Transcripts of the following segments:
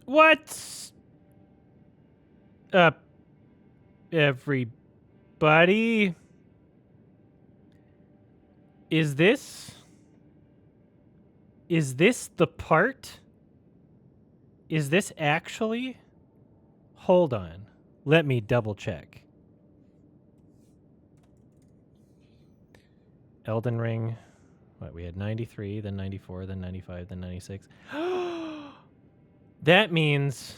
What's up, everybody? Is this the part? Is this actually? Hold on. Let me double check. Elden Ring. What, we had 93, then 94, then 95, then 96. That means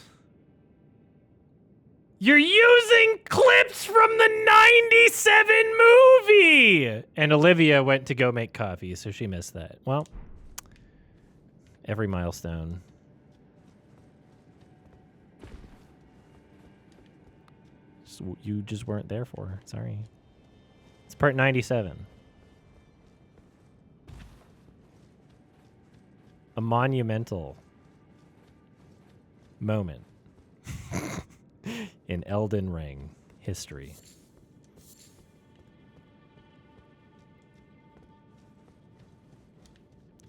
you're using clips from the 97 movie! And Olivia went to go make coffee, so she missed that. Well, every milestone. So you just weren't there for her. Sorry. It's part 97. A monumental moment in Elden Ring history.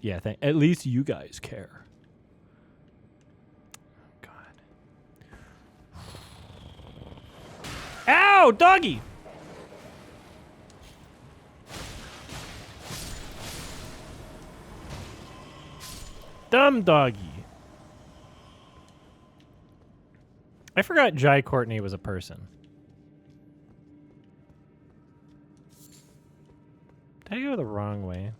Yeah, at least you guys care. God. Ow, doggy! Dumb doggy. I forgot Jai Courtney was a person. Did I go the wrong way?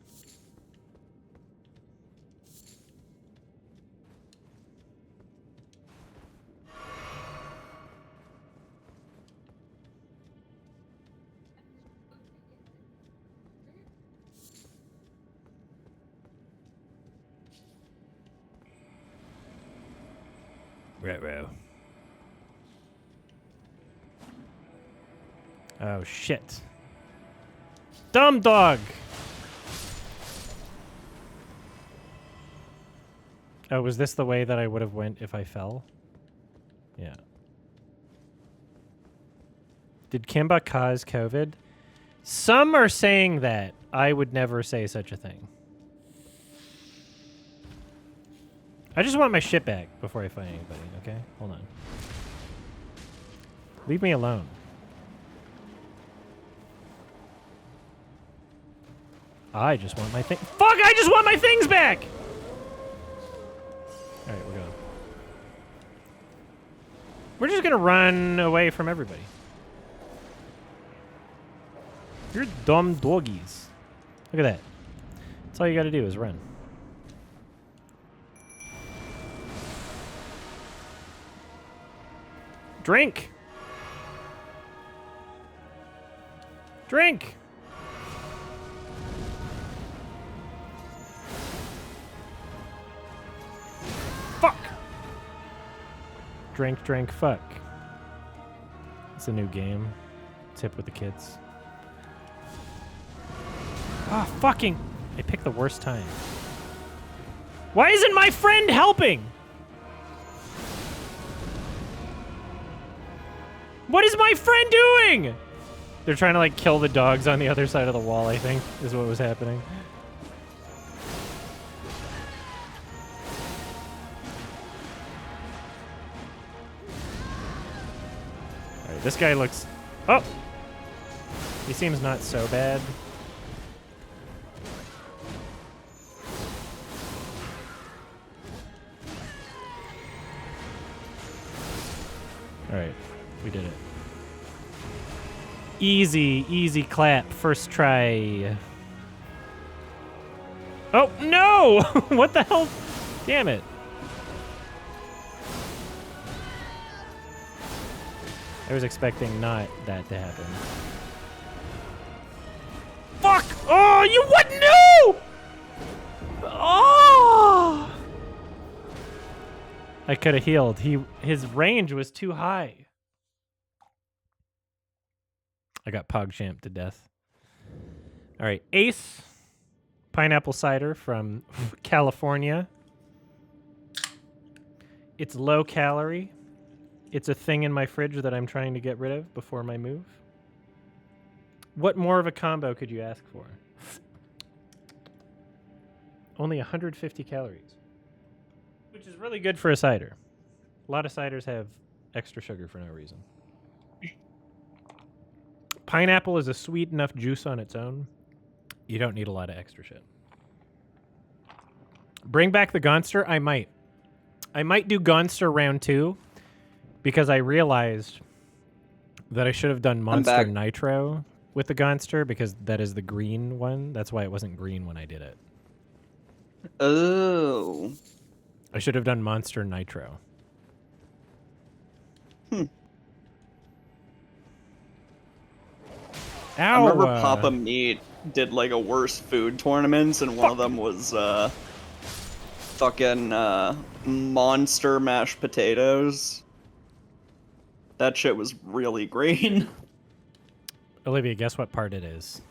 Ruh-roh. Oh, shit. Dumb dog! Oh, was this the way that I would have went if I fell? Yeah. Did Kimba cause COVID? Some are saying that. I would never say such a thing. I just want my shit back before I fight anybody, okay? Hold on. Leave me alone. I just want my thing. Fuck! I just want my things back! Alright, we're going. We're just gonna run away from everybody. You're dumb doggies. Look at that. That's all you gotta do is run. Drink! Drink! Fuck! Drink, drink, fuck. It's a new game. It's hip with the kids. Ah, fucking! I picked the worst time. Why isn't my friend helping? What is my friend doing? They're trying to, like, kill the dogs on the other side of the wall, I think, is what was happening. Alright, this guy looks... Oh! He seems not so bad. Alright, we did it. Easy, easy clap. First try. Oh, no! What the hell? Damn it. I was expecting not that to happen. Fuck! Oh, you wouldn't know! Oh! I could have healed. His range was too high. I got PogChamp to death. All right, Ace pineapple cider from California. It's low calorie. It's a thing in my fridge that I'm trying to get rid of before my move. What more of a combo could you ask for? Only 150 calories, which is really good for a cider. A lot of ciders have extra sugar for no reason. Pineapple is a sweet enough juice on its own. You don't need a lot of extra shit. Bring back the Gonster? I might. I might do Gonster round 2 because I realized that I should have done Monster Nitro with the Gonster because that is the green one. That's why it wasn't green when I did it. Oh. I should have done Monster Nitro. Ow! I remember Papa Meat did like a worst food tournaments, and one of them was fucking monster mashed potatoes. That shit was really green. Olivia, guess what part it is?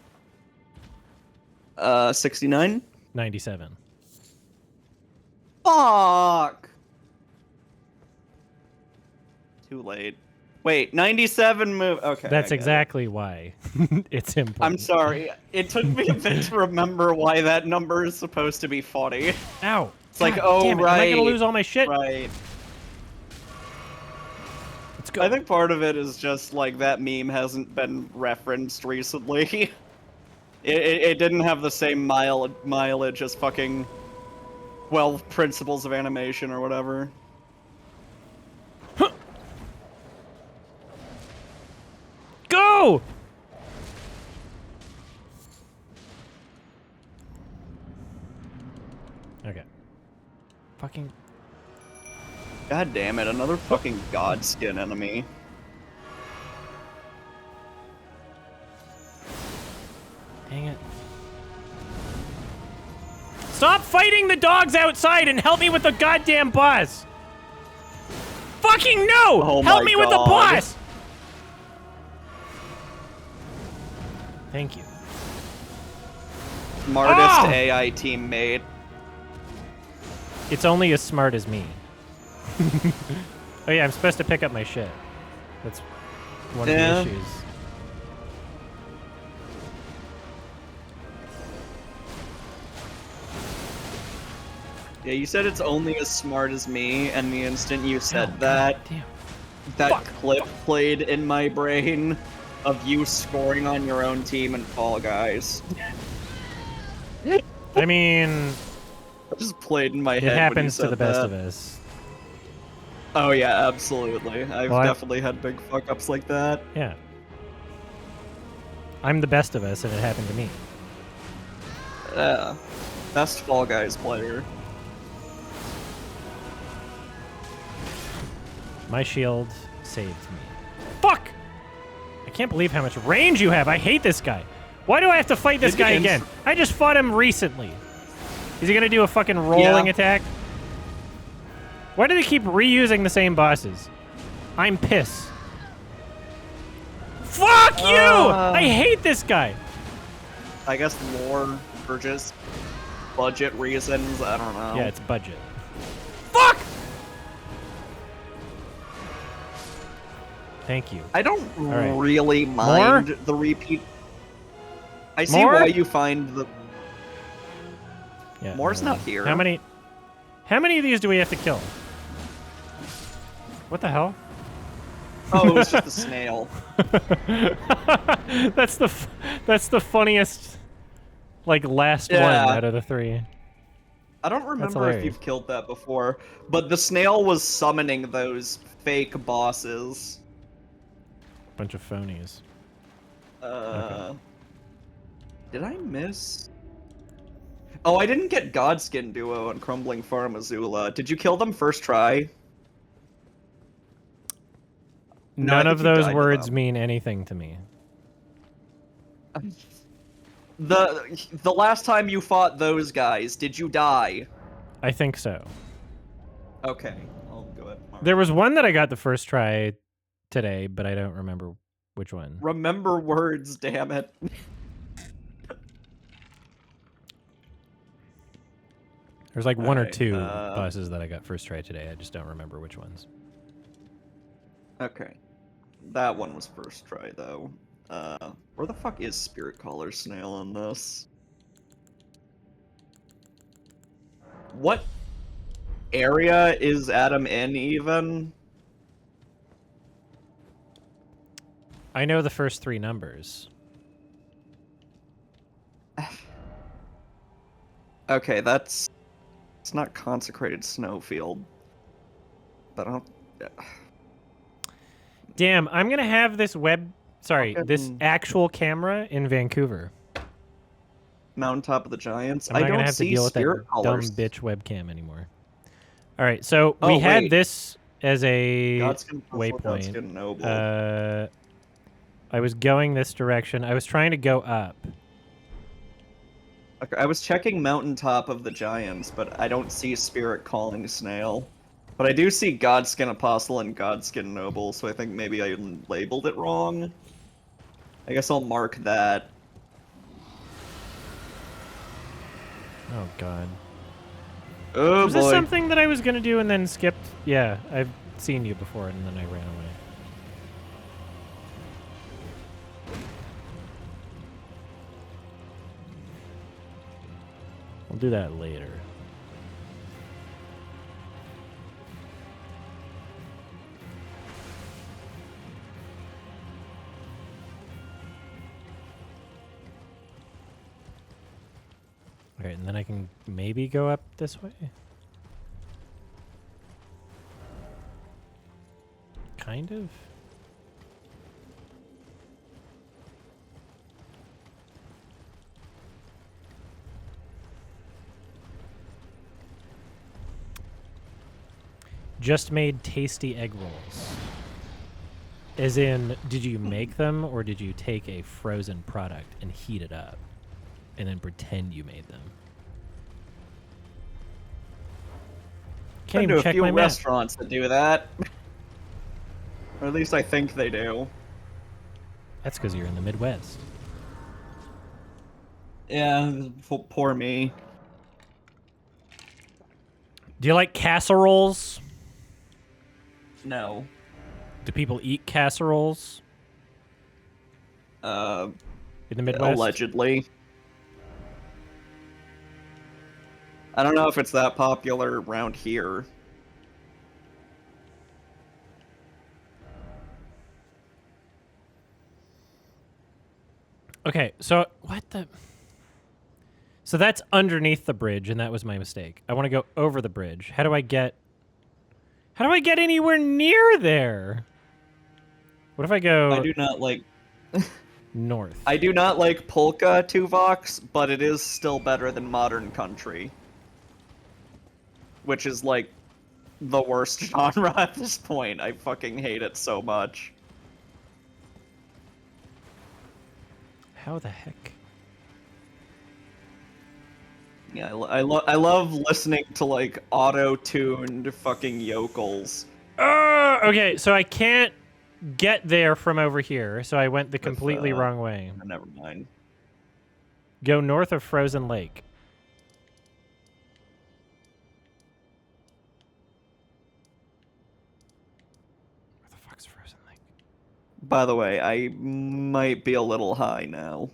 69? 97. Fuck! Too late. Wait, 97 move. Okay. That's exactly why it's important. I'm sorry. It took me a bit to remember why that number is supposed to be 40. Ow. It's like, oh, damn it. right. Am I going to lose all my shit? Right. Let's go. I think part of it is just, like, that meme hasn't been referenced recently. It didn't have the same mileage as fucking 12 Principles of Animation or whatever. Go! Okay. Fucking... God damn it, another fucking Godskin enemy. Dang it. Stop fighting the dogs outside and help me with the goddamn boss! Fucking no! Oh help my me with the God. boss! Thank you. Smartest AI teammate. It's only as smart as me. Oh yeah, I'm supposed to pick up my shit. That's one of the issues. Yeah, you said it's only as smart as me, and the instant you said that clip played in my brain of you scoring on your own team in Fall Guys. I mean... It just played in my head. It happens when you to the said best that. of us. Oh yeah, absolutely. I've definitely had big fuck-ups like that. Yeah. I'm the best of us, and it happened to me. Yeah. Best Fall Guys player. My shield saved me. Fuck! I can't believe how much range you have. I hate this guy. Why do I have to fight this guy again? I just fought him recently. Is he gonna do a fucking rolling attack? Why do they keep reusing the same bosses? I'm pissed. Fuck you! I hate this guy. I guess lore or just budget reasons. I don't know. Yeah, it's budget. Fuck! Thank you. I don't really mind the repeat. I see why you find the... Yeah, More's not here. How many of these do we have to kill? What the hell? Oh, it was just a snail. That's the funniest, like, last one out of the 3. I don't remember if you've killed that before, but the snail was summoning those fake bosses. Bunch of phonies. Okay. Did I miss? Oh, I didn't get Godskin Duo on Crumbling Farm Azula. Did you kill them first try? None of those words mean anything to me. The last time you fought those guys, did you die? I think so. Okay, I'll go ahead. There was one that I got the first try today, but I don't remember which one. Remember words, damn it. There's like one or two bosses that I got first try today. I just don't remember which ones. Okay. That one was first try, though. Where the fuck is Spirit Collar Snail in this? What? area is Adam in even? I know the first 3 numbers. Okay, it's not consecrated snowfield. But I don't... Damn, I'm gonna have this this Fucking actual camera in Vancouver. Mountaintop of the Giants. I'm not I gonna don't have to see deal with that spirit colors. dumb bitch webcam anymore. All right, so Oh, we had wait. this as a Godskin Puzzle, waypoint. Godskin Noble. I was going this direction. I was trying to go up. Okay, I was checking Mountaintop of the Giants, but I don't see Spirit Calling Snail. But I do see Godskin Apostle and Godskin Noble, so I think maybe I labeled it wrong. I guess I'll mark that. Oh god. Oh Was boy. this something that I was gonna do and then skipped? Yeah, I've seen you before and then I ran away. We'll do that later. Alright, and then I can maybe go up this way? Kind of? Just made tasty egg rolls. As in, did you make them or did you take a frozen product and heat it up and then pretend you made them? Can't even check my a few map. restaurants that do that. Or at least I think they do. That's because you're in the Midwest. Yeah, poor me. Do you like casseroles? No. Do people eat casseroles In in the Midwest? Allegedly. I don't know if it's that popular around here. Okay, so what the... So that's underneath the bridge, and that was my mistake. I want to go over the bridge. How do I get anywhere near there? What if I go... I do not like... north? I do not like Polka Tuvox, but it is still better than Modern Country. Which is, like, the worst genre at this point. I fucking hate it so much. How the heck? Yeah, I love listening to, like, auto-tuned fucking yokels. Okay, so I can't get there from over here, so I went the completely wrong way. Never mind. Go north of Frozen Lake. Where the fuck's Frozen Lake? By the way, I might be a little high now.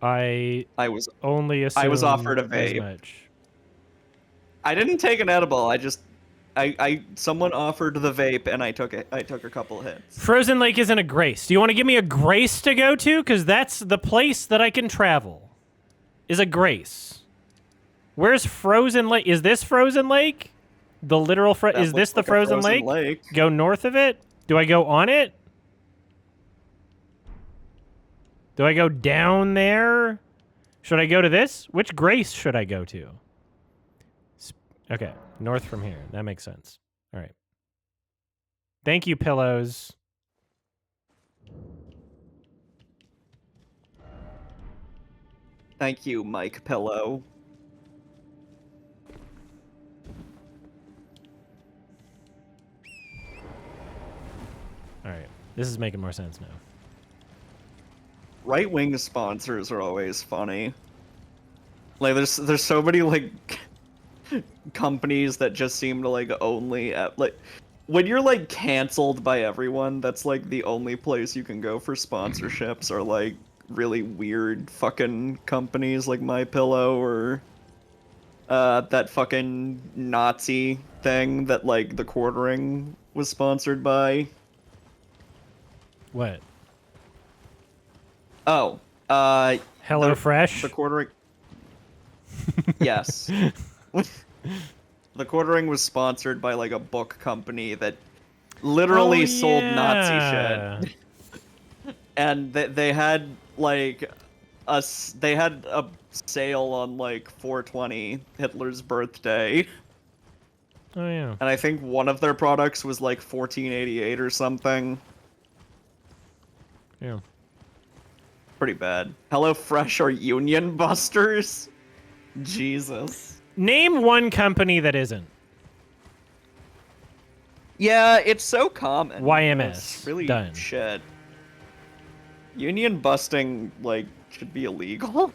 I was only assumed I was offered a as vape. much. I didn't take an edible. Someone offered the vape and I took it. I took a couple hits. Frozen Lake isn't a grace. Do you want to give me a grace to go to? Because that's the place that I can travel. Is a grace. Where's Frozen Lake? Is this Frozen Lake? The literal is this the Frozen Lake? Go north of it? Do I go on it? Do I go down there? Should I go to this? Which grace should I go to? Okay, north from here. That makes sense. All right. Thank you, pillows. Thank you, Mike Pillow. All right, this is making more sense now. Right-wing sponsors are always funny. Like, there's so many, like, companies that just seem to, like, only... like, when you're, like, canceled by everyone, that's, like, the only place you can go for sponsorships, or, like, really weird fucking companies like My Pillow or that fucking Nazi thing that like the Quartering was sponsored by. What? Oh, Hello the Fresh? Quartering. Yes. The Quartering was sponsored by like a book company that literally Oh, sold Nazi shit. yeah. And they had like they had a sale on like 420, Hitler's birthday. Oh, yeah. And I think one of their products was like 1488 or something. Yeah. Pretty bad. HelloFresh are union busters? Jesus. Name one company that isn't. Yeah, it's so common. YMS. It's really Done. shit. Union busting, like, should be illegal.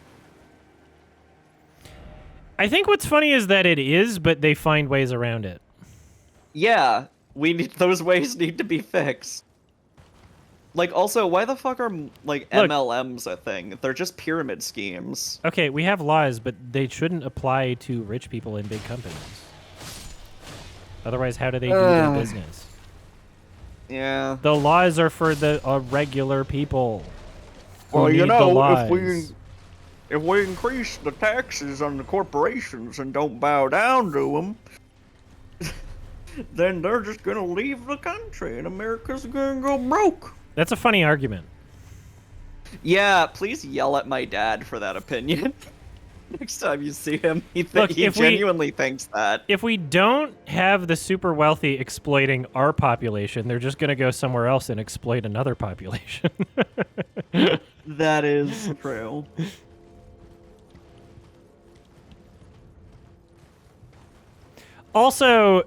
I think what's funny is that it is, but they find ways around it. Yeah, those ways need to be fixed. Like, also, why the fuck are, like, Look, MLMs a thing? They're just pyramid schemes. Okay, we have laws, but they shouldn't apply to rich people in big companies. Otherwise, how do they do their business? Yeah. The laws are for the regular people. Well, you know, if we increase the taxes on the corporations and don't bow down to them, then they're just gonna leave the country and America's gonna go broke. That's a funny argument. Yeah, please yell at my dad for that opinion. Next time you see him, he Look, genuinely thinks that. If we don't have the super wealthy exploiting our population, they're just going to go somewhere else and exploit another population. That is true. Also,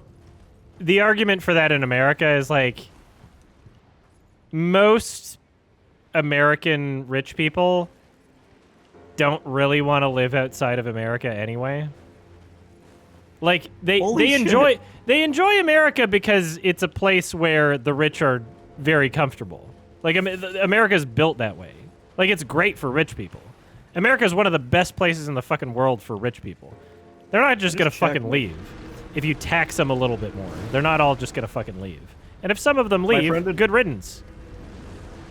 the argument for that in America is like most American rich people don't really want to live outside of America anyway. Like they enjoy America because it's a place where the rich are very comfortable. Like America's built that way. Like it's great for rich people. America is one of the best places in the fucking world for rich people. They're not just gonna fucking leave if you tax them a little bit more. They're not all just gonna fucking leave. And if some of them leave, good riddance.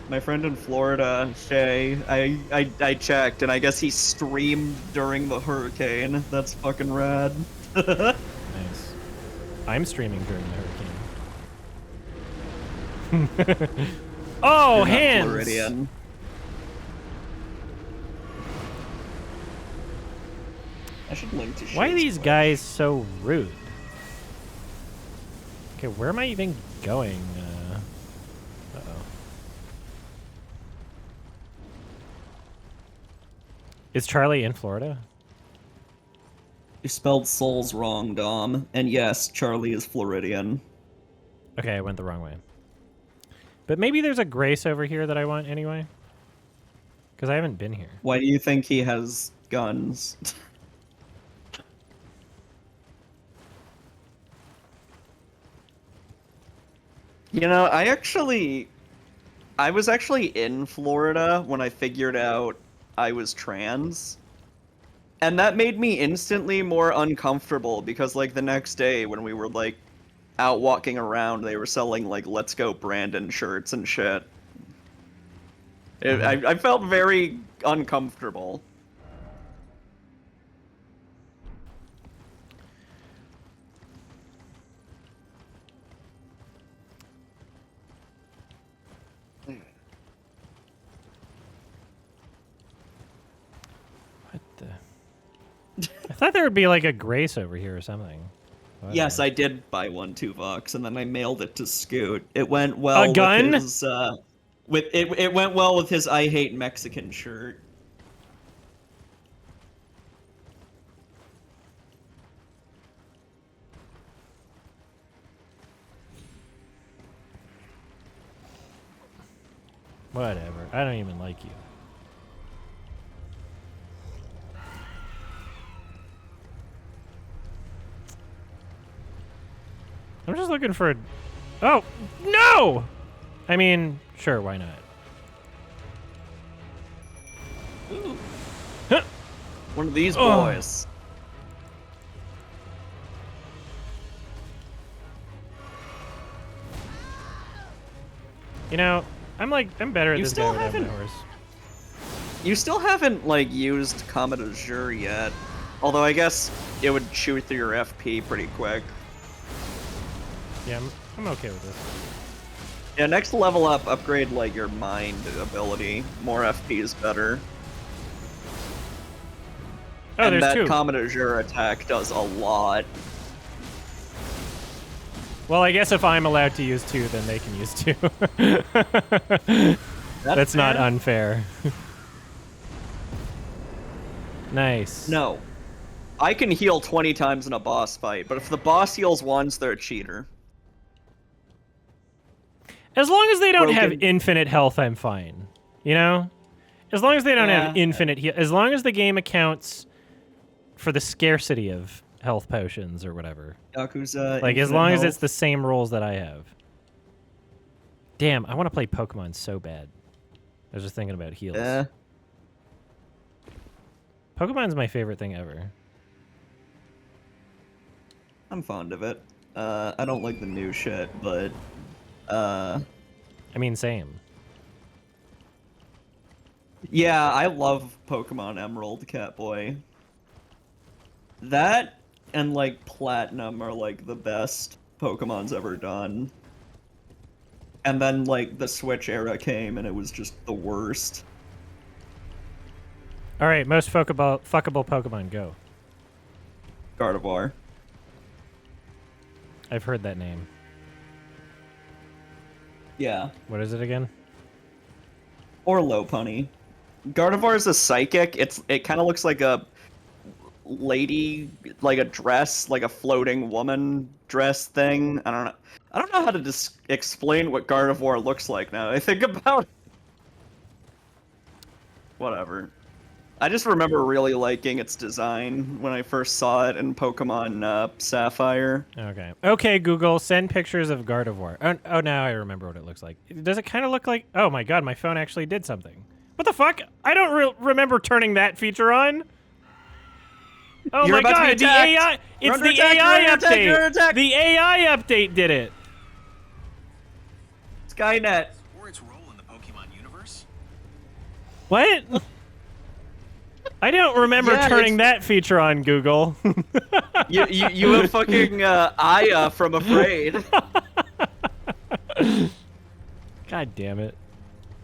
My friend in Florida, Shay, I checked, and I guess he streamed during the hurricane. That's fucking rad. Nice. I'm streaming during the hurricane. Oh, hands! Floridian. I should link to Shay's Why are these place. guys so rude? Okay, where am I even going? Uh-oh. Is Charlie in Florida? You spelled souls wrong, Dom. And yes, Charlie is Floridian. Okay, I went the wrong way. But maybe there's a Grace over here that I want anyway. Because I haven't been here. Why do you think he has guns? You know, I was actually in Florida when I figured out I was trans. And that made me instantly more uncomfortable because, like, the next day when we were, like, out walking around, they were selling, like, Let's Go Brandon shirts and shit. I felt very uncomfortable. What the? I thought there would be like a Grace over here or something. Whatever. Yes, I did buy one $2, and then I mailed it to Scoot. It went well. A gun? With his, it went well with his I Hate Mexican shirt. Whatever. I don't even like you. I'm just looking for a... Oh, no! I mean, sure, why not? One of these boys. You know, I'm better at this guy without my horse. You still haven't, like, used Comet Azure yet. Although I guess it would chew through your FP pretty quick. Yeah, I'm okay with this. Yeah, next level up, upgrade, like, your mind ability. More FP is better. Oh, and there's that two. Comet Azure attack does a lot. Well, I guess if I'm allowed to use two, then they can use two. That's not unfair. Nice. No. I can heal 20 times in a boss fight, but if the boss heals once, they're a cheater. As long as they don't have infinite health, I'm fine. You know? As long as they don't have infinite heal. As long as the game accounts for the scarcity of health potions or whatever. Yakuza. Like, as long as it's the same rules that I have. Damn, I want to play Pokemon so bad. I was just thinking about heals. Yeah. Pokemon's my favorite thing ever. I'm fond of it. I don't like the new shit, but... I mean, same. Yeah, I love Pokemon Emerald, Catboy. That and, like, Platinum are, like, the best Pokemon's ever done. And then, like, the Switch era came, and it was just the worst. All right, most fuckable Pokemon, go. Gardevoir. I've heard that name. Yeah. What is it again? Or Lopunny. Gardevoir is a psychic. It kind of looks like a lady, like a dress, like a floating woman dress thing. I don't know how to explain what Gardevoir looks like now. I think about it. Whatever. I just remember really liking its design when I first saw it in Pokemon Sapphire. Okay. Okay, Google, send pictures of Gardevoir. Oh, now I remember what it looks like. Does it kind of look like... Oh my god, my phone actually did something. What the fuck? I don't remember turning that feature on. Oh my god, the AI... It's the AI update! The AI update did it! Skynet. Or its role in the Pokemon universe? What? I don't remember turning that feature on, Google. you have fucking Aya from Afraid. God damn it.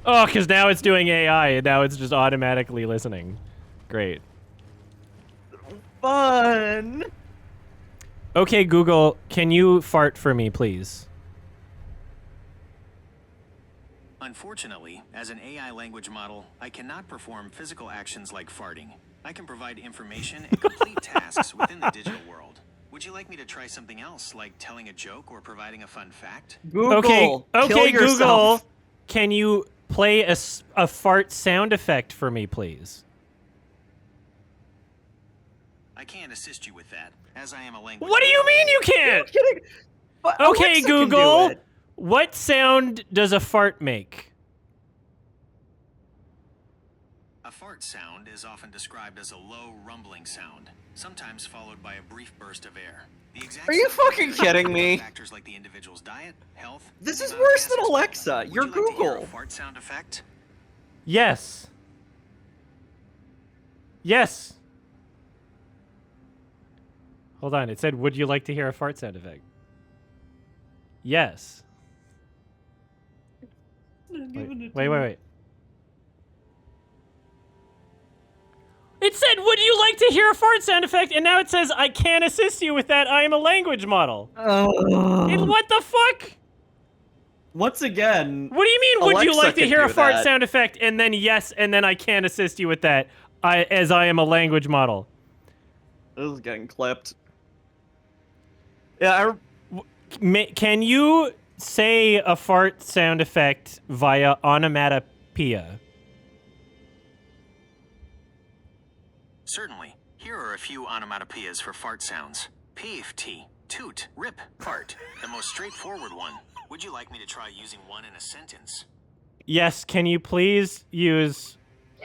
Oh, because now it's doing AI, and now it's just automatically listening. Great. Fun! Okay, Google, can you fart for me, please? Unfortunately, as an AI language model, I cannot perform physical actions like farting. I can provide information and complete tasks within the digital world. Would you like me to try something else, like telling a joke or providing a fun fact? Google, okay, Google, can you play a fart sound effect for me, please? I can't assist you with that, as I am a language... What do you mean you can't? I'm kidding. But Okay, Alexa can do Google, it. what sound does a fart make? A fart sound is often described as a low rumbling sound, sometimes followed by a brief burst of air. The exact Are you sound fucking kidding me? Factors like the individual's diet, health... This and is the amount of worse than gas Alexa. exposure. You're Would you like to hear Google. a fart sound effect? Yes. Yes. Hold on, it said, would you like to hear a fart sound effect? Yes. Wait. It said, would you like to hear a fart sound effect? And now it says, I can't assist you with that. I am a language model. What the fuck? Once again, What do you mean, would you Alexa like to can hear a do fart that. sound effect? And then yes, and then I can't assist you with that, as I am a language model. This is getting clipped. Yeah, Can you say a fart sound effect via onomatopoeia? Certainly. Here are a few onomatopoeias for fart sounds. P-F-T, toot, rip, fart. The most straightforward one. Would you like me to try using one in a sentence? Yes, can you please use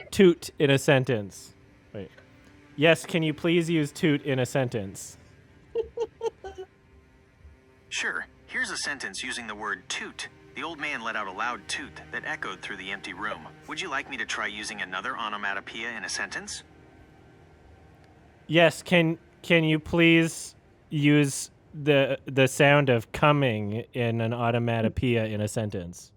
toot in a sentence? Wait. Yes, can you please use toot in a sentence? Sure, here's a sentence using the word toot. The old man let out a loud toot that echoed through the empty room. Would you like me to try using another onomatopoeia in a sentence? Yes, can you please use the sound of coming in an onomatopoeia in a sentence?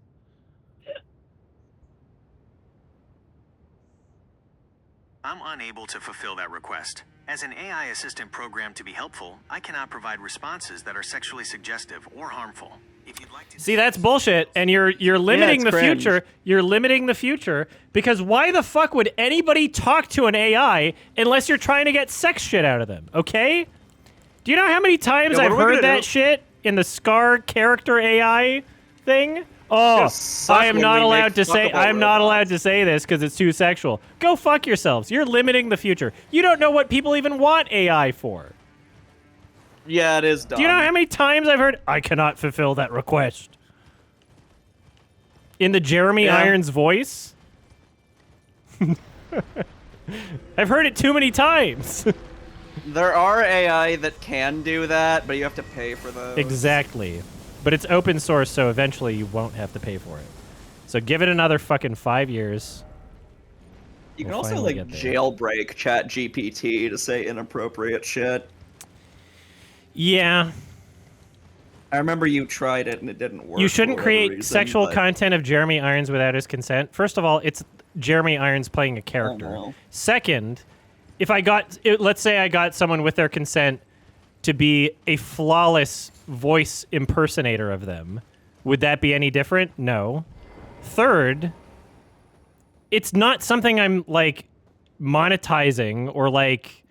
I'm unable to fulfill that request. As an AI assistant programmed to be helpful, I cannot provide responses that are sexually suggestive or harmful. If you'd like to See, that's bullshit, and you're limiting the cringe. future. You're limiting the future because why the fuck would anybody talk to an AI unless you're trying to get sex shit out of them? Okay? Do you know how many times Yeah, I've what are we heard gonna that do? shit in the Scar character AI thing? Oh, suck I am when not we allowed make to say. fuckable I'm not robots. allowed to say this because it's too sexual. Go fuck yourselves. You're limiting the future. You don't know what people even want AI for. Yeah, it is dumb. Do you know how many times I've heard, I cannot fulfill that request? In the Jeremy Yeah. Irons voice? I've heard it too many times. There are AI that can do that, but you have to pay for those. Exactly. But it's open source, so eventually you won't have to pay for it. So give it another fucking 5 years. You can We'll also finally like get there. jailbreak ChatGPT to say inappropriate shit. Yeah. I remember you tried it and it didn't work. You for shouldn't whatever create reason, sexual but- content of Jeremy Irons without his consent. First of all, it's Jeremy Irons playing a character. no. Second, if let's say I got someone with their consent to be a flawless voice impersonator of them, would that be any different? No. Third, it's not something I'm like monetizing or like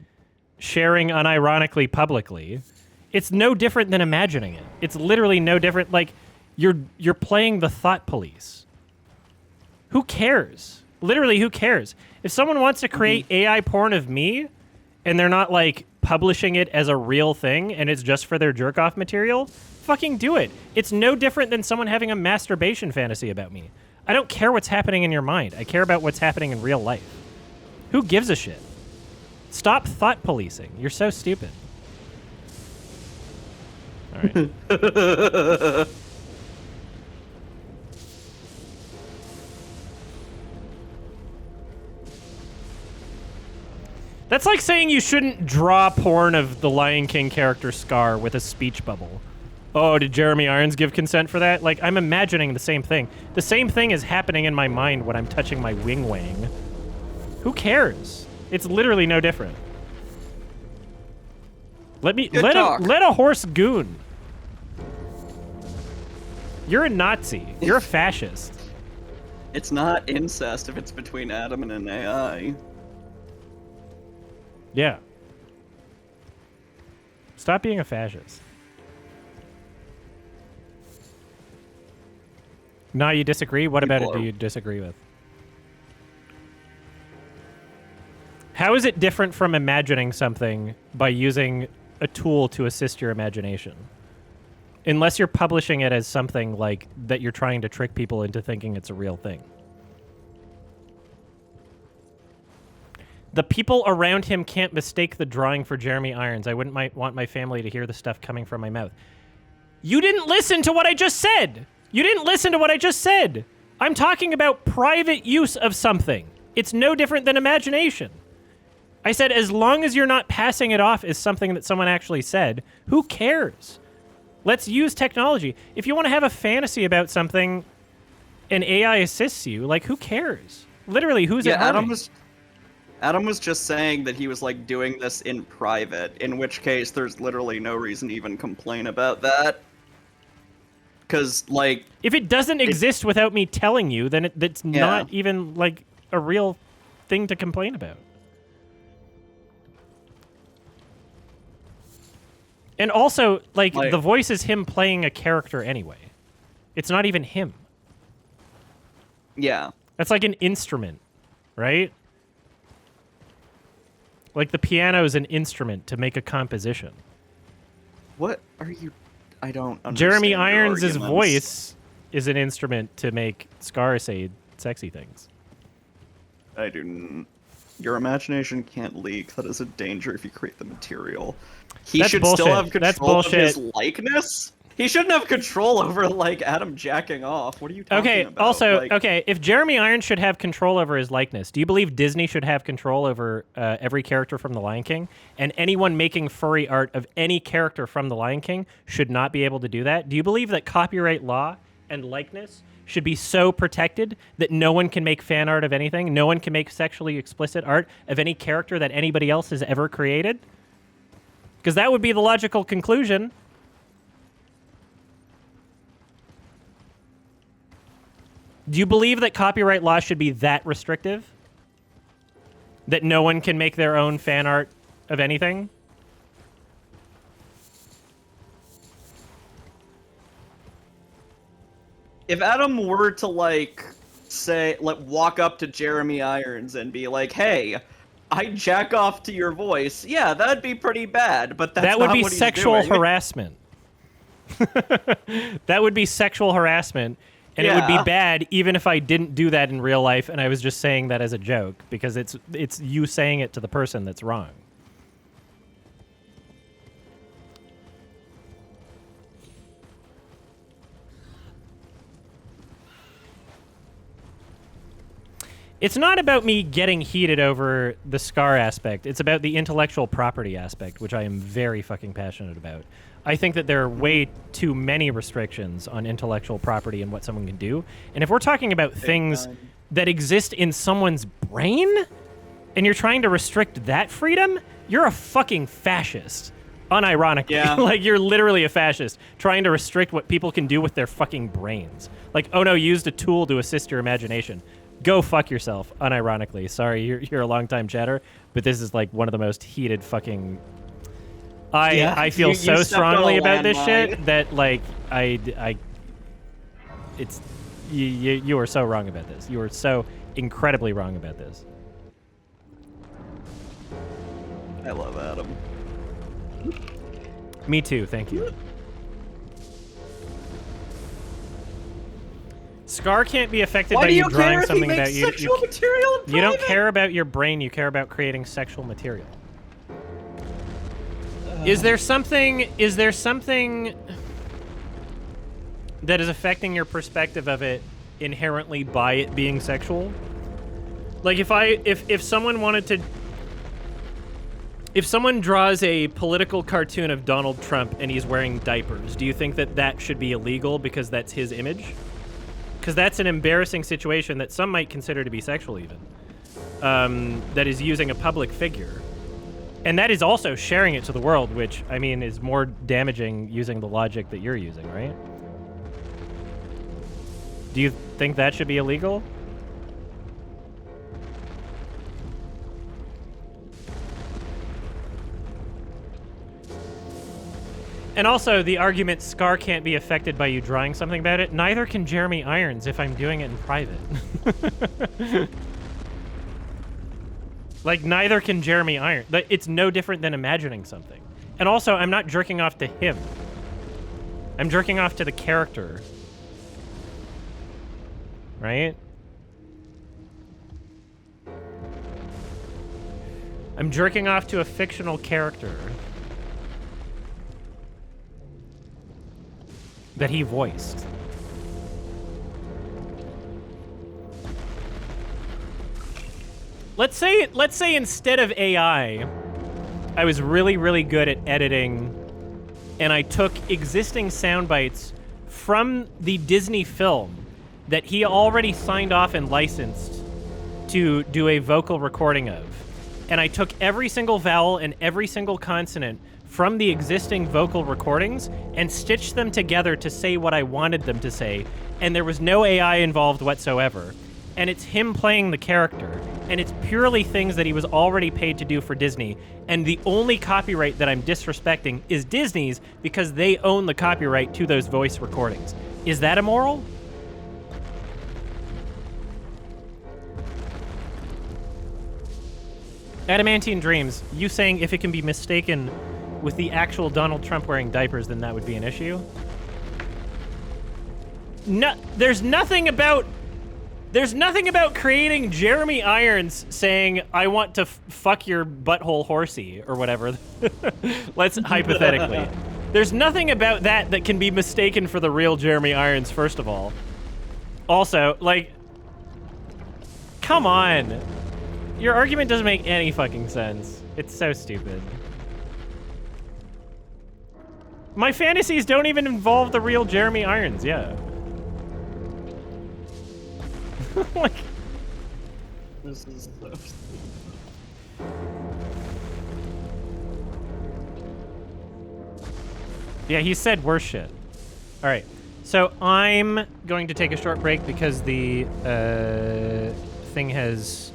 sharing unironically publicly. It's no different than imagining it. It's literally no different. Like you're playing the thought police. Who cares? Literally, who cares? If someone wants to create AI porn of me and they're not like publishing it as a real thing and it's just for their jerk off material, fucking do it. It's no different than someone having a masturbation fantasy about me. I don't care what's happening in your mind. I care about what's happening in real life. Who gives a shit? Stop thought policing. You're so stupid. All right. That's like saying you shouldn't draw porn of the Lion King character Scar with a speech bubble. Oh, did Jeremy Irons give consent for that? Like, I'm imagining the same thing. The same thing is happening in my mind when I'm touching my wing wang. Who cares? It's literally no different. Let a horse goon. You're a Nazi. You're a fascist. It's not incest if it's between Adam and an AI. Yeah. Stop being a fascist. No, you disagree? What about it do you disagree with? How is it different from imagining something by using a tool to assist your imagination? Unless you're publishing it as something like that you're trying to trick people into thinking it's a real thing. The people around him can't mistake the drawing for Jeremy Irons. I wouldn't want my family to hear the stuff coming from my mouth. You didn't listen to what I just said. You didn't listen to what I just said. I'm talking about private use of something. It's no different than imagination. I said as long as you're not passing it off as something that someone actually said, who cares? Let's use technology. If you want to have a fantasy about something and AI assists you, like, who cares? Literally, who's it harming? Adam was just saying that he was like doing this in private, in which case there's literally no reason to even complain about that. Because, like... If it doesn't exist without me telling you, then that's not even, like, a real thing to complain about. And also, like, the voice is him playing a character anyway. It's not even him. Yeah. That's like an instrument, right? Like, the piano is an instrument to make a composition. What are you... I don't understand Jeremy your Irons' arguments. voice is an instrument to make Scar say sexy things. I do... Your imagination can't leak. That is a danger if you create the material. He That's should bullshit. still have That's control of his bullshit. likeness? He shouldn't have control over, like, Adam jacking off. What are you talking about? Also, like, okay, if Jeremy Irons should have control over his likeness, do you believe Disney should have control over every character from The Lion King? And anyone making furry art of any character from The Lion King should not be able to do that? Do you believe that copyright law and likeness should be so protected that no one can make fan art of anything? No one can make sexually explicit art of any character that anybody else has ever created? Because that would be the logical conclusion. Do you believe that copyright law should be that restrictive? That no one can make their own fan art of anything? if Adam were to, like, say, like, walk up to Jeremy Irons and be like, hey, I jack off to your voice, yeah, that'd be pretty bad, but that's that would not be what he's sexual doing. harassment. That would be sexual harassment, and it would be bad even if I didn't do that in real life and I was just saying that as a joke, because it's you saying it to the person that's wrong. It's not about me getting heated over the Scar aspect. It's about the intellectual property aspect, which I am very fucking passionate about. I think that there are way too many restrictions on intellectual property and what someone can do. And if we're talking about things that exist in someone's brain, and you're trying to restrict that freedom, you're a fucking fascist. Unironically. Yeah. Like, you're literally a fascist, trying to restrict what people can do with their fucking brains. Like, oh no, you used a tool to assist your imagination. Go fuck yourself, unironically. Sorry, you're a long-time chatter, but this is like one of the most heated fucking... I feel so strongly about this shit that, like, it's... You are so wrong about this. You are so incredibly wrong about this. I love Adam. Me too, thank you. Scar can't be affected by you drawing something about you. You don't care about your brain, you care about creating sexual material. Is there something that is affecting your perspective of it inherently by it being sexual? Like, if someone wanted to... If someone draws a political cartoon of Donald Trump and he's wearing diapers, do you think that that should be illegal because that's his image? Because that's an embarrassing situation that some might consider to be sexual even. That is using a public figure. And that is also sharing it to the world, which, I mean, is more damaging using the logic that you're using, right? Do you think that should be illegal? And also, the argument Scar can't be affected by you drawing something about it, neither can Jeremy Irons if I'm doing it in private. Like, neither can Jeremy Irons. It's no different than imagining something. And also, I'm not jerking off to him. I'm jerking off to the character. Right? I'm jerking off to a fictional character that he voiced. Let's say instead of AI, I was really, really good at editing, and I took existing sound bites from the Disney film that he already signed off and licensed to do a vocal recording of. And I took every single vowel and every single consonant from the existing vocal recordings and stitched them together to say what I wanted them to say, and there was no AI involved whatsoever. And it's him playing the character, and it's purely things that he was already paid to do for Disney, and the only copyright that I'm disrespecting is Disney's because they own the copyright to those voice recordings. Is that immoral? Adamantine Dreams, you saying if it can be mistaken with the actual Donald Trump wearing diapers, then that would be an issue? No, there's nothing about There's nothing about creating Jeremy Irons saying, I want to fuck your butthole horsey, or whatever. Let's hypothetically. There's nothing about that that can be mistaken for the real Jeremy Irons, first of all. Also, like, come on. Your argument doesn't make any fucking sense. It's so stupid. My fantasies don't even involve the real Jeremy Irons, yeah. Like, This is so stupid. yeah, he said worse shit. All right, so I'm going to take a short break because the thing has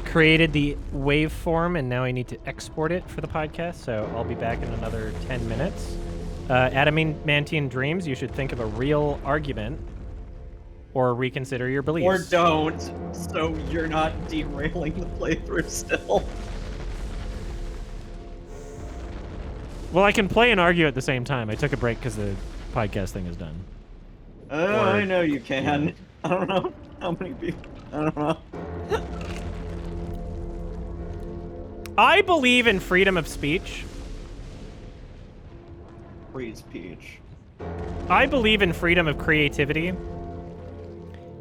created the waveform, and now I need to export it for the podcast, so I'll be back in another 10 minutes. Adamantine Dreams, you should think of a real argument or reconsider your beliefs. Or don't, so you're not derailing the playthrough still. Well, I can play and argue at the same time. I took a break because the podcast thing is done. I know you can. I don't know how many people. I don't know. I believe in freedom of speech. Free speech. I believe in freedom of creativity.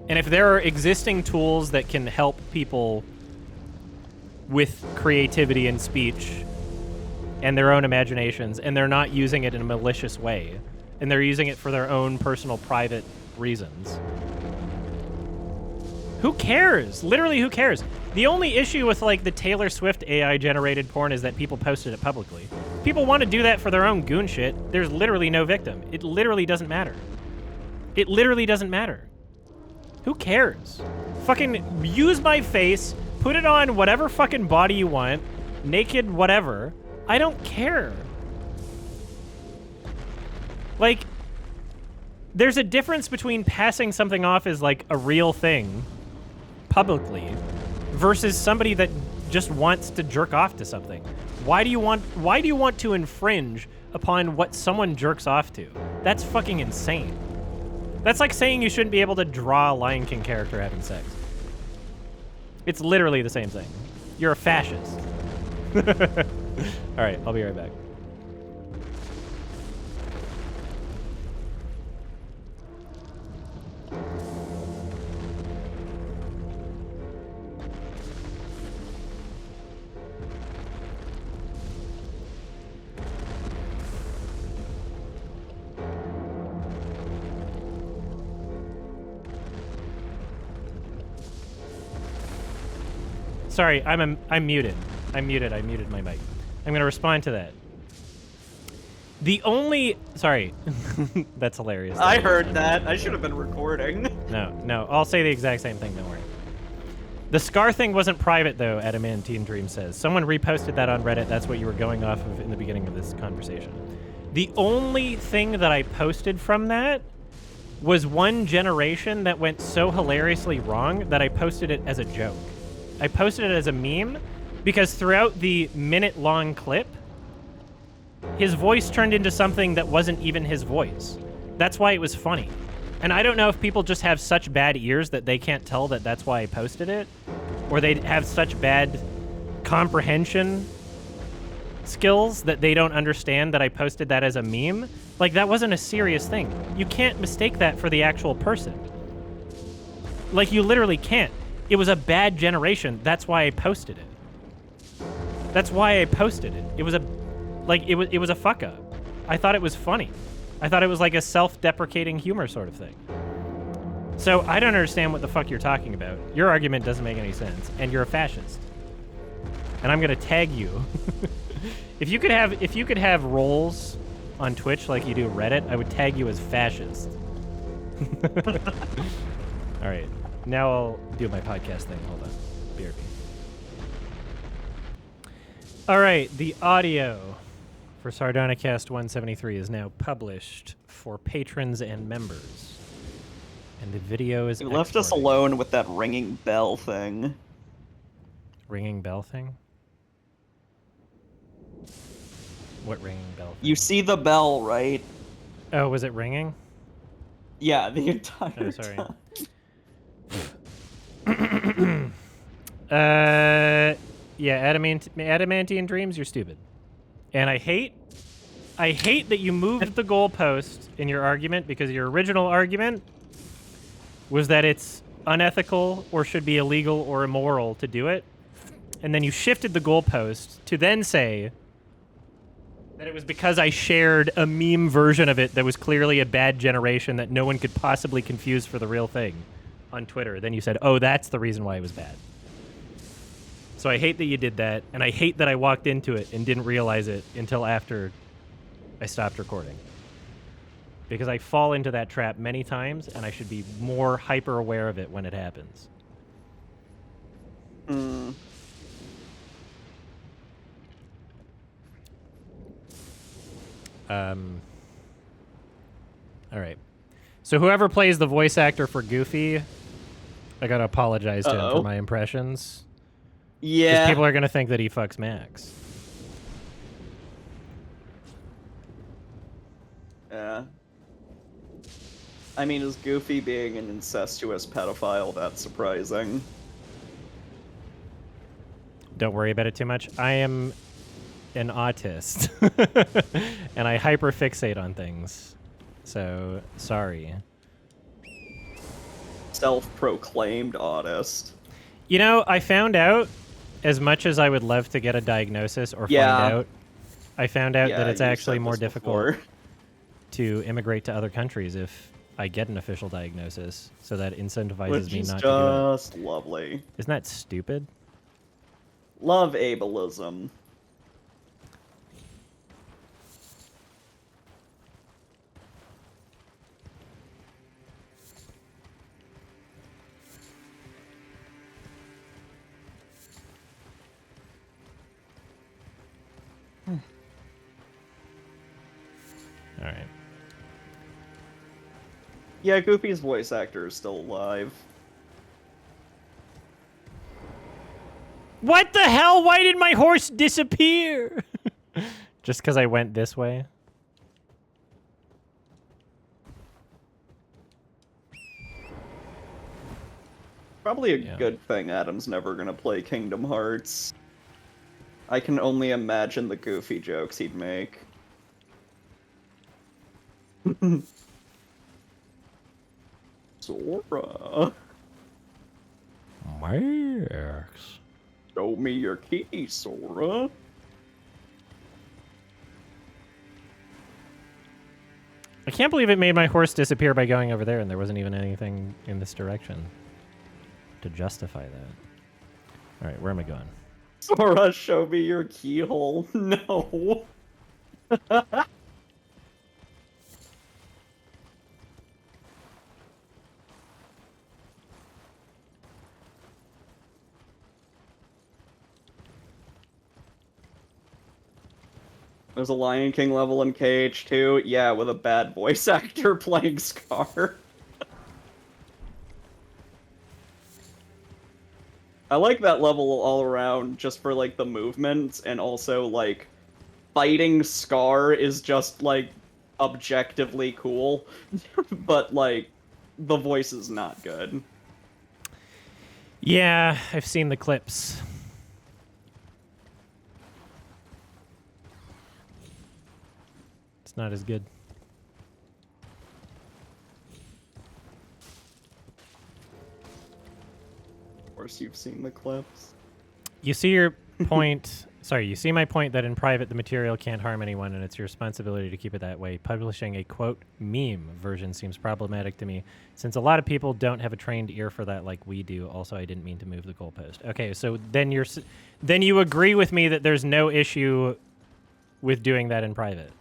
And if there are existing tools that can help people with creativity and speech and their own imaginations, and they're not using it in a malicious way, and they're using it for their own personal, private reasons, who cares? Literally, who cares? The only issue with, like, the Taylor Swift AI-generated porn is that people posted it publicly. People want to do that for their own goon shit. There's literally no victim. It literally doesn't matter. It literally doesn't matter. Who cares? Fucking use my face, put it on whatever fucking body you want, naked, whatever. I don't care. Like, there's a difference between passing something off as, like, a real thing publicly versus somebody that just wants to jerk off to something. Why do you want to infringe upon what someone jerks off to? That's fucking insane. That's like saying you shouldn't be able to draw a Lion King character having sex. It's literally the same thing. You're a fascist. All right, I'll be right back. Sorry, I'm muted. I muted my mic. I'm gonna respond to that. Sorry, that's hilarious. I heard that. I should have been recording. No, I'll say the exact same thing, don't worry. The Scar thing wasn't private, though, Adamantine Dream says. Someone reposted that on Reddit. That's what you were going off of in the beginning of this conversation. The only thing that I posted from that was one generation that went so hilariously wrong that I posted it as a joke. I posted it as a meme because throughout the minute-long clip, his voice turned into something that wasn't even his voice. That's why it was funny. And I don't know if people just have such bad ears that they can't tell that that's why I posted it, or they have such bad comprehension skills that they don't understand that I posted that as a meme. Like, that wasn't a serious thing. You can't mistake that for the actual person. Like, you literally can't. It was a bad generation. That's why I posted it. That's why I posted it. It was a fuck up. I thought it was funny. I thought it was like a self-deprecating humor sort of thing. So I don't understand what the fuck you're talking about. Your argument doesn't make any sense, and you're a fascist. And I'm gonna tag you. If you could have roles on Twitch like you do Reddit, I would tag you as fascist. All right, now I'll do my podcast thing. Hold on, BRB. All right, the audio for Sardonicast 173 is now published for patrons and members. And the video is You left us alone with that ringing bell thing. Ringing bell thing? What ringing bell thing? You see the bell, right? Oh, was it ringing? Yeah, the entire Oh, sorry. time. Yeah, adamantine dreams, you're stupid. And I hate that you moved the goalpost in your argument, because your original argument was that it's unethical or should be illegal or immoral to do it. And then you shifted the goalpost to then say that it was because I shared a meme version of it that was clearly a bad generation that no one could possibly confuse for the real thing on Twitter. Then you said, oh, that's the reason why it was bad. So I hate that you did that, and I hate that I walked into it and didn't realize it until after I stopped recording. Because I fall into that trap many times, and I should be more hyper aware of it when it happens. All right. So whoever plays the voice actor for Goofy, I gotta apologize to him for my impressions. Yeah. Because people are gonna think that he fucks Max. Yeah. I mean, is Goofy being an incestuous pedophile that surprising? Don't worry about it too much. I am an autist. And I hyperfixate on things. So, sorry. Self-proclaimed autist. You know, I found out, as much as I would love to get a diagnosis or find out, I found out that it's actually more difficult to immigrate to other countries if I get an official diagnosis, so that incentivizes me not to do it. Which is just lovely. Isn't that stupid? Love ableism. All right. Yeah, Goofy's voice actor is still alive. What the hell? Why did my horse disappear? Just because I went this way? Probably a good thing Adam's never gonna play Kingdom Hearts. I can only imagine the Goofy jokes he'd make. Sora. Max. Show me your key, Sora. I can't believe it made my horse disappear by going over there, and there wasn't even anything in this direction to justify that. All right, where am I going? Sora, show me your keyhole. No. There's a Lion King level in KH2, yeah, with a bad voice actor playing Scar. I like that level all around just for, like, the movements, and also, like, fighting Scar is just, like, objectively cool, but, like, the voice is not good. Yeah, I've seen the clips. It's not as good. Of course you've seen the clips. You see your point. Sorry, you see my point that in private the material can't harm anyone and it's your responsibility to keep it that way. Publishing a, quote, meme version seems problematic to me, since a lot of people don't have a trained ear for that like we do. Also, I didn't mean to move the goalpost. Okay, so then you agree with me that there's no issue with doing that in private.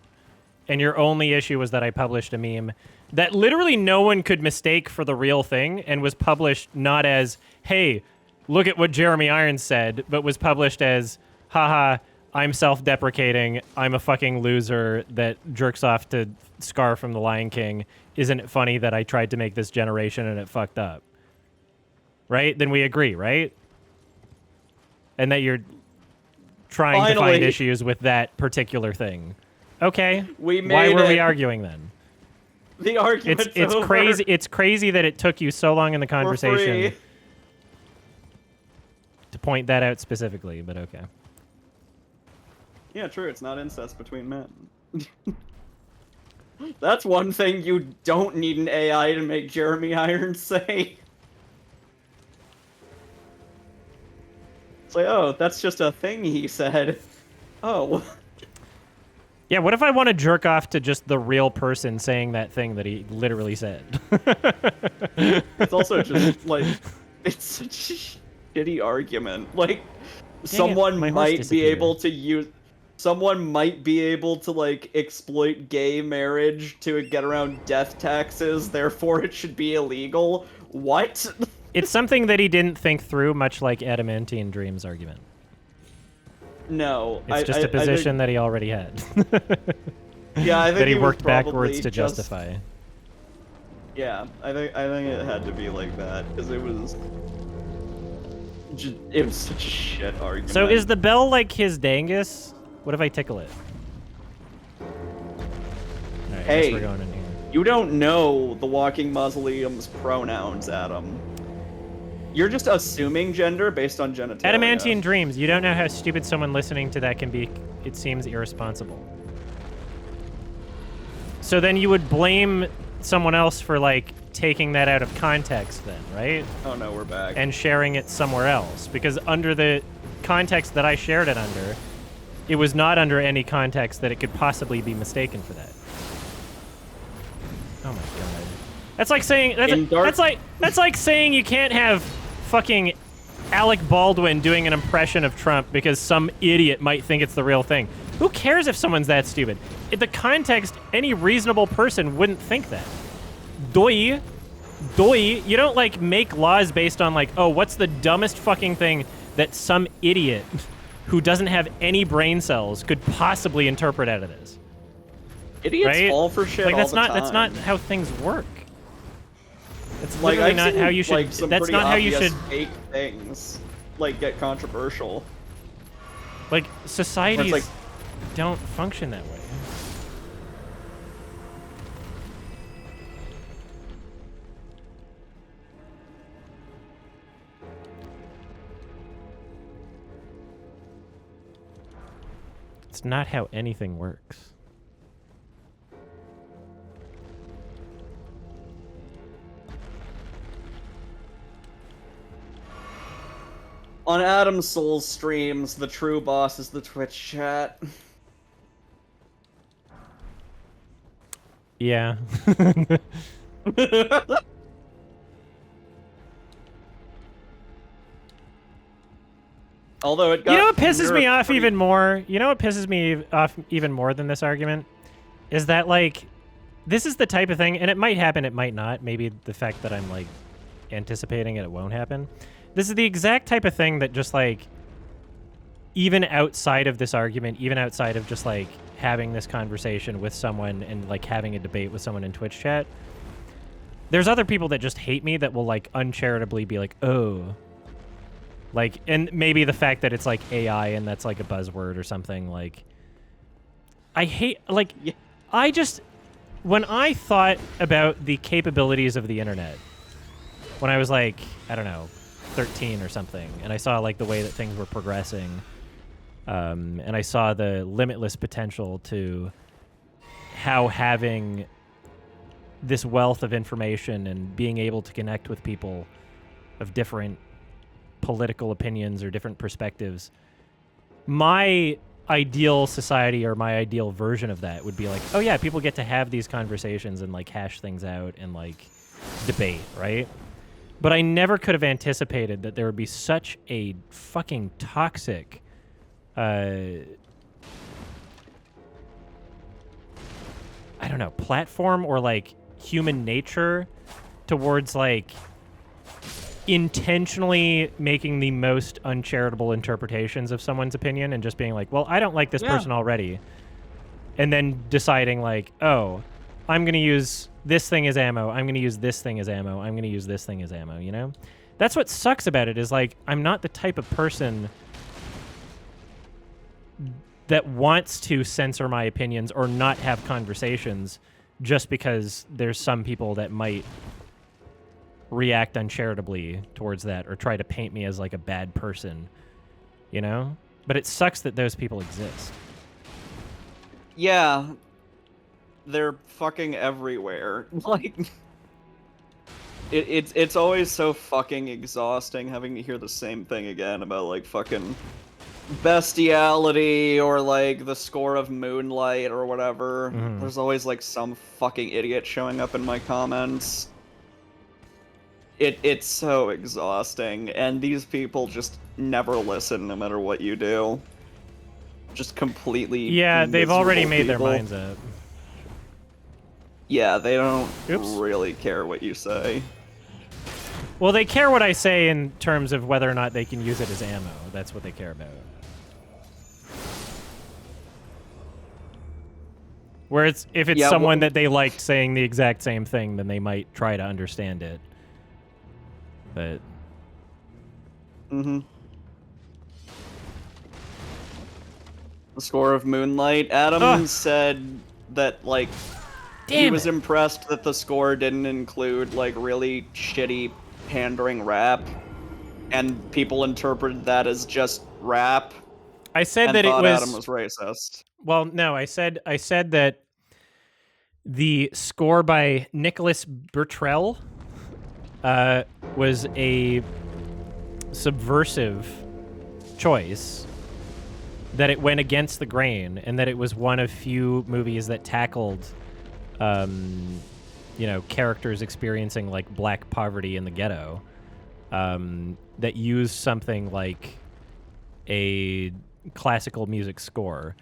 And your only issue was that I published a meme that literally no one could mistake for the real thing and was published not as, hey, look at what Jeremy Irons said, but was published as, haha, I'm self-deprecating, I'm a fucking loser that jerks off to Scar from The Lion King. Isn't it funny that I tried to make this generation and it fucked up? Right? Then we agree, right? And that you're trying to find issues with that particular thing. Okay. Why were we arguing then? The argument's it's over. crazy. It's crazy that it took you so long in the conversation to point that out specifically, but okay. Yeah, true. It's not incest between men. That's one thing you don't need an AI to make Jeremy Irons say. It's like, oh, that's just a thing he said. Oh. Yeah, what if I want to jerk off to just the real person saying that thing that he literally said? It's also just, like, it's such a shitty argument. Like, someone might be able to use... Someone might be able to, like, exploit gay marriage to get around death taxes, therefore it should be illegal. What? It's something that he didn't think through, much like Adamantine Dream's argument. No. It's just a position that he already had. Yeah, I think that he worked backwards to justify. Yeah, I think it had to be like that, because it was such a shit argument. So is the bell like his dangus? What if I tickle it? Alright, I guess we're going in here. You don't know the Walking Mausoleum's pronouns, Adam. You're just assuming gender based on genitalia. Adamantine Dreams. You don't know how stupid someone listening to that can be. It seems irresponsible. So then you would blame someone else for, like, taking that out of context then, right? Oh no, we're back. And sharing it somewhere else. Because under the context that I shared it under, it was not under any context that it could possibly be mistaken for that. Oh my god. That's like saying that's like saying you can't have fucking Alec Baldwin doing an impression of Trump because some idiot might think it's the real thing. Who cares if someone's that stupid? In the context, any reasonable person wouldn't think that. Doi. You don't, like, make laws based on, like, oh, what's the dumbest fucking thing that some idiot who doesn't have any brain cells could possibly interpret out of this. Idiots fall for shit like, all the time. That's not how things work. It's like, literally not how you should. Like, some that's not how you should. Fake things like get controversial. Like, societies like, don't function that way. It's not how anything works. On Adam Soul's streams, the true boss is the Twitch chat. Yeah. Although it got... You know what pisses me off even more? You know what pisses me off even more than this argument? Is that, like, this is the type of thing, and it might happen, it might not. Maybe the fact that I'm, like, anticipating it won't happen. This is the exact type of thing that just, like, even outside of this argument, even outside of just, like, having this conversation with someone and, like, having a debate with someone in Twitch chat, there's other people that just hate me that will, like, uncharitably be like, oh... Like, and maybe the fact that it's, like, AI and that's, like, a buzzword or something, like... I hate, like, I just... When I thought about the capabilities of the internet, when I was, like, I don't know, 13 or something, and I saw, like, the way that things were progressing, and I saw the limitless potential to how having this wealth of information and being able to connect with people of different political opinions or different perspectives, my ideal society or my ideal version of that would be like, oh yeah, people get to have these conversations and, like, hash things out and, like, debate, right? But I never could have anticipated that there would be such a fucking toxic I don't know, platform or, like, human nature towards, like, intentionally making the most uncharitable interpretations of someone's opinion and just being like, well, I don't like this person already. And then deciding, like, oh, I'm going to use this thing as ammo. I'm going to use this thing as ammo. I'm going to use this thing as ammo, you know? That's what sucks about it is, like, I'm not the type of person that wants to censor my opinions or not have conversations just because there's some people that might react uncharitably towards that or try to paint me as like a bad person, you know? But it sucks that those people exist. Yeah. They're fucking everywhere. Like, it's always so fucking exhausting having to hear the same thing again about, like, fucking bestiality or, like, the score of Moonlight or whatever. There's always, like, some fucking idiot showing up in my comments. It's so exhausting, and these people just never listen no matter what you do. Just completely Yeah, they've already made people. their minds up. Yeah, they don't really care what you say. Well, they care what I say in terms of whether or not they can use it as ammo. That's what they care about. Where if it's someone that they liked saying the exact same thing, then they might try to understand it. But... The score of Moonlight. Adam said that, like, he was impressed that the score didn't include, like, really shitty pandering rap, and people interpreted that as just rap. I said that it was... Adam was racist. Well, no, I said that the score by Nicholas Bertrell was a subversive choice, that it went against the grain, and that it was one of few movies that tackled, you know, characters experiencing, like, black poverty in the ghetto, that used something like a classical music score.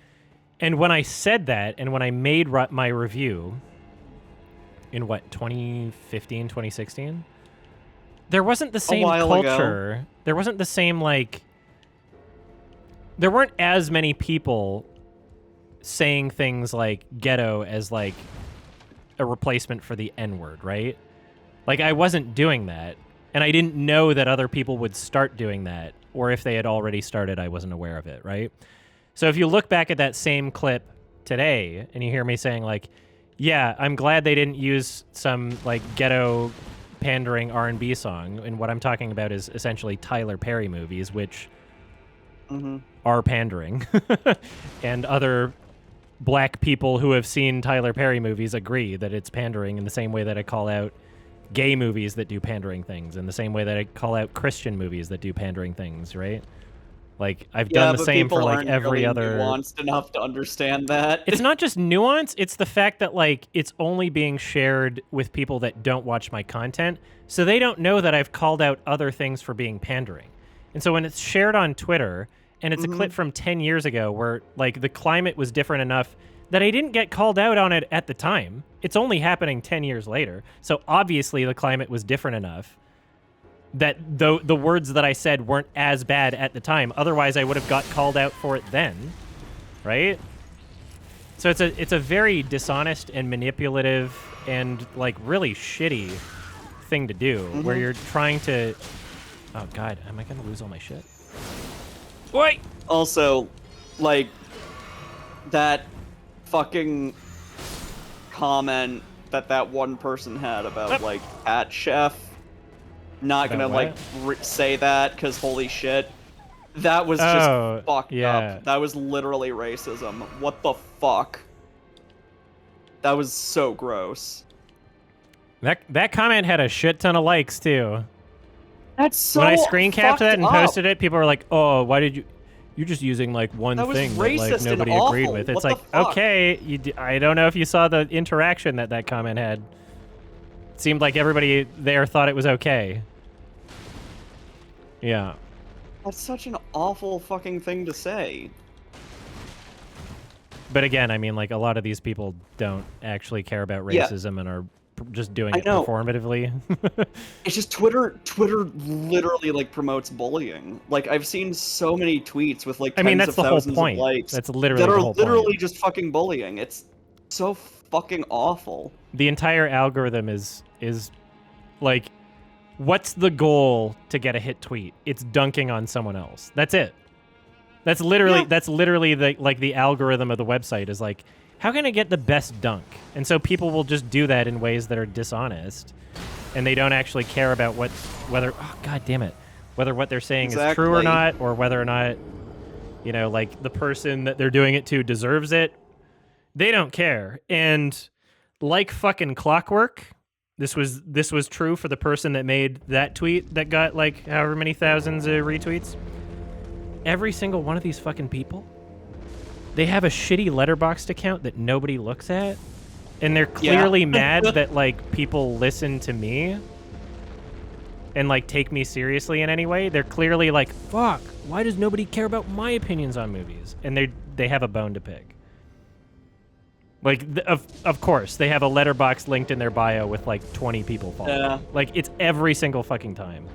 And when I said that, and when I made my review in, what, 2015, 2016? There wasn't the same culture. Ago. There wasn't the same, like... There weren't as many people saying things like ghetto as, like, a replacement for the N-word, right? Like, I wasn't doing that, and I didn't know that other people would start doing that, or if they had already started, I wasn't aware of it, right? So if you look back at that same clip today, and you hear me saying, like, yeah, I'm glad they didn't use some, like, ghetto pandering R&B song, and what I'm talking about is essentially Tyler Perry movies, which are pandering. And other black people who have seen Tyler Perry movies agree that it's pandering, in the same way that I call out gay movies that do pandering things, in the same way that I call out Christian movies that do pandering things, right? Like, I've done the same for, like, every really other... nuanced enough to understand that. It's not just nuance, it's the fact that, like, it's only being shared with people that don't watch my content, so they don't know that I've called out other things for being pandering. And so when it's shared on Twitter, and it's a clip from 10 years ago where, like, the climate was different enough that I didn't get called out on it at the time. It's only happening 10 years later, so obviously the climate was different enough that the words that I said weren't as bad at the time. Otherwise, I would have got called out for it then, right? So it's a very dishonest and manipulative and, like, really shitty thing to do, where you're trying to... Oh, God, am I going to lose all my shit? Wait! Also, like, that fucking comment that one person had about, like, Cat Chef. Not gonna, like, say that, because holy shit. That was just fucked up. That was literally racism. What the fuck? That was so gross. That comment had a shit ton of likes, too. That's so When I screen capped that and up. posted it, people were like, oh, why did you... You're just using, like, one thing that, like, nobody agreed with. It's like, okay, I don't know if you saw the interaction that comment had. It seemed like everybody there thought it was okay. Yeah. That's such an awful fucking thing to say. But again, I mean, like, a lot of these people don't actually care about racism and are just doing it performatively. It's just Twitter literally, like, promotes bullying. Like, I've seen so many tweets with, like, tens that's of the whole thousands point. of likes That's literally that the are whole literally point. just fucking bullying. It's so fucking awful. The entire algorithm is like, what's the goal to get a hit tweet? It's dunking on someone else. That's it. That's literally the algorithm of the website is like, how can I get the best dunk? And so people will just do that in ways that are dishonest. and they don't actually care about whether god damn it, whether what they're saying is true or not, or whether or not, you know, like the person that they're doing it to deserves it. They don't care. And like fucking clockwork, this was true for the person that made that tweet that got like however many thousands of retweets. Every single one of these fucking people, they have a shitty Letterboxd account that nobody looks at, and they're clearly mad that like people listen to me and like take me seriously in any way. They're clearly like, fuck, why does nobody care about my opinions on movies? And they have a bone to pick. Like, of course, they have a Letterboxd linked in their bio with like 20 people following. Yeah. Like, it's every single fucking time.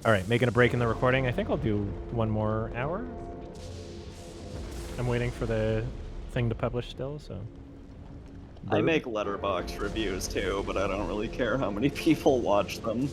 All right, making a break in the recording. I think I'll do one more hour. I'm waiting for the thing to publish still, so. I make Letterboxd reviews too, but I don't really care how many people watch them.